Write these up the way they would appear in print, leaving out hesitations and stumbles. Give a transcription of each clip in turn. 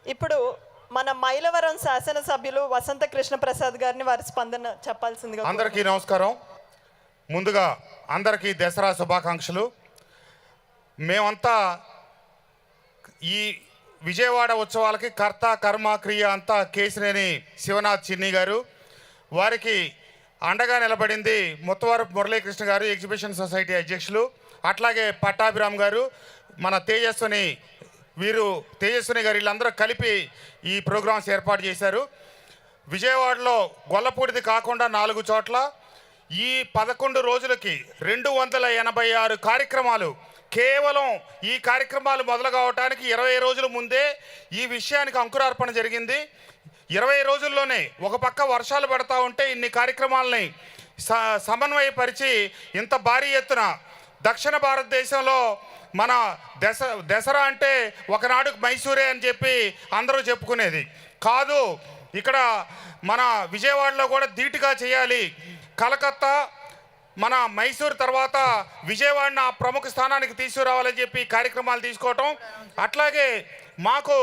ఇప్పుడు మన మైలవరం శాసనసభ్యులు వసంత కృష్ణ ప్రసాద్ గారిని వారి స్పందన చెప్పాల్సిందిగా. అందరికీ నమస్కారం. ముందుగా అందరికీ దసరా శుభాకాంక్షలు. మేమంతా ఈ విజయవాడ ఉత్సవాలకి కర్త కర్మ క్రియ అంతా కేశినేని శివనాథ్ చిన్ని గారు, వారికి అండగా నిలబడింది ముత్తవరపు మురళీకృష్ణ గారు, ఎగ్జిబిషన్ సొసైటీ అధ్యక్షులు, అట్లాగే పట్టాభిరామ్ గారు, మన తేజస్విని గారు, వీళ్ళందరూ కలిపి ఈ ప్రోగ్రామ్స్ ఏర్పాటు చేశారు. విజయవాడలో గొల్లపూడిది కాకుండా 4 చోట్ల ఈ 11 రోజులకి 286 కార్యక్రమాలు. కేవలం ఈ కార్యక్రమాలు మొదలు కావడానికి 20 రోజుల ముందే ఈ విషయానికి అంకురార్పణ జరిగింది. 20 రోజుల్లోనే ఒక పక్క వర్షాలు పడతా ఉంటే ఇన్ని కార్యక్రమాలని సమన్వయపరిచి ఇంత భారీ ఎత్తున దక్షిణ భారతదేశంలో మన దసరా అంటే ఒకనాడు మైసూరే అని చెప్పి అందరూ చెప్పుకునేది కాదు. ఇక్కడ మన విజయవాడలో కూడా ధీటుగా చేయాలి. కలకత్తా మన మైసూర్ తర్వాత విజయవాడని ఆ ప్రముఖ స్థానానికి తీసుకురావాలని చెప్పి కార్యక్రమాలు తీసుకోవటం. అట్లాగే మాకు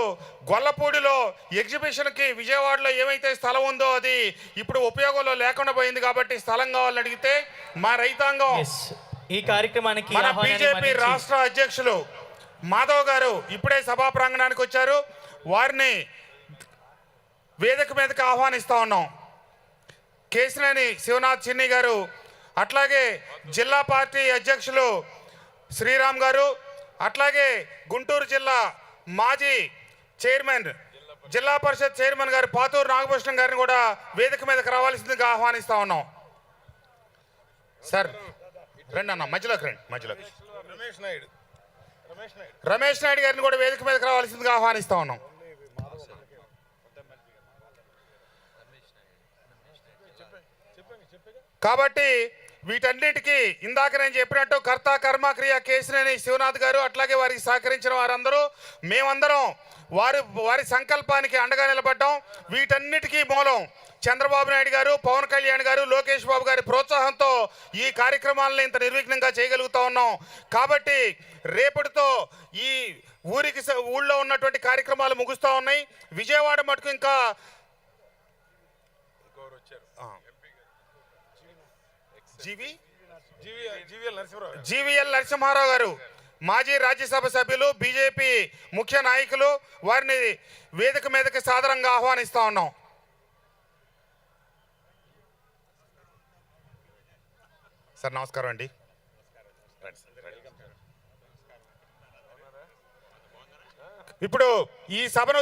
గొల్లపూడిలో ఎగ్జిబిషన్కి విజయవాడలో ఏమైతే స్థలం ఉందో అది ఇప్పుడు ఉపయోగంలో లేకుండా పోయింది కాబట్టి స్థలం కావాలని అడిగితే మా రైతాంగం ఈ కార్యక్రమానికి మన బీజేపీ రాష్ట్ర అధ్యక్షులు మాధవ్ గారు ఇప్పుడే సభా ప్రాంగణానికి వచ్చారు. వారిని వేదిక మీదకి ఆహ్వానిస్తూ ఉన్నాం. కేశినేని శివనాథ్ చిన్ని గారు, అట్లాగే జిల్లా పార్టీ అధ్యక్షులు శ్రీరామ్ గారు, అట్లాగే గుంటూరు జిల్లా మాజీ చైర్మన్, జిల్లా పరిషత్ చైర్మన్ గారు పాతూరు నాగభూషణం గారిని కూడా వేదిక మీదకి రావాల్సిందిగా ఆహ్వానిస్తూ ఉన్నాం. సార్ రండి అన్న, మధ్యలోకి రండి. రమేష్ నాయుడు గారిని కూడా వేదిక మీదకి రావాల్సిందిగా ఆహ్వానిస్తూ ఉన్నాం. కాబట్టి వీటన్నిటికీ ఇందాక నేను చెప్పినట్టు కర్త కర్మ క్రియ కేశినేని శివనాథ్ గారు, అట్లాగే వారికి సహకరించిన వారందరూ, మేమందరం వారి సంకల్పానికి అండగా నిలబడ్డాం. వీటన్నిటికీ మూలం చంద్రబాబు నాయుడు గారు, పవన్ కళ్యాణ్ గారు, లోకేష్ బాబు గారి ప్రోత్సాహంతో ఈ కార్యక్రమాలను ఇంత నిర్విఘ్నంగా చేయగలుగుతా ఉన్నాం. కాబట్టి రేపటితో ఈ ఊళ్ళో ఉన్నటువంటి కార్యక్రమాలు ముగుస్తూ ఉన్నాయి. విజయవాడ మటుకు ఇంకా జీవీఎల్ నరసింహారావు గారు, మాజీ రాజ్యసభ సభ్యులు, బీజేపీ ముఖ్య నాయకులు, వారిని వేదిక మీదకి సాదరంగా ఆహ్వానిస్తా ఉన్నాం. సార్ నమస్కారం అండి. ఇప్పుడు ఈ సభను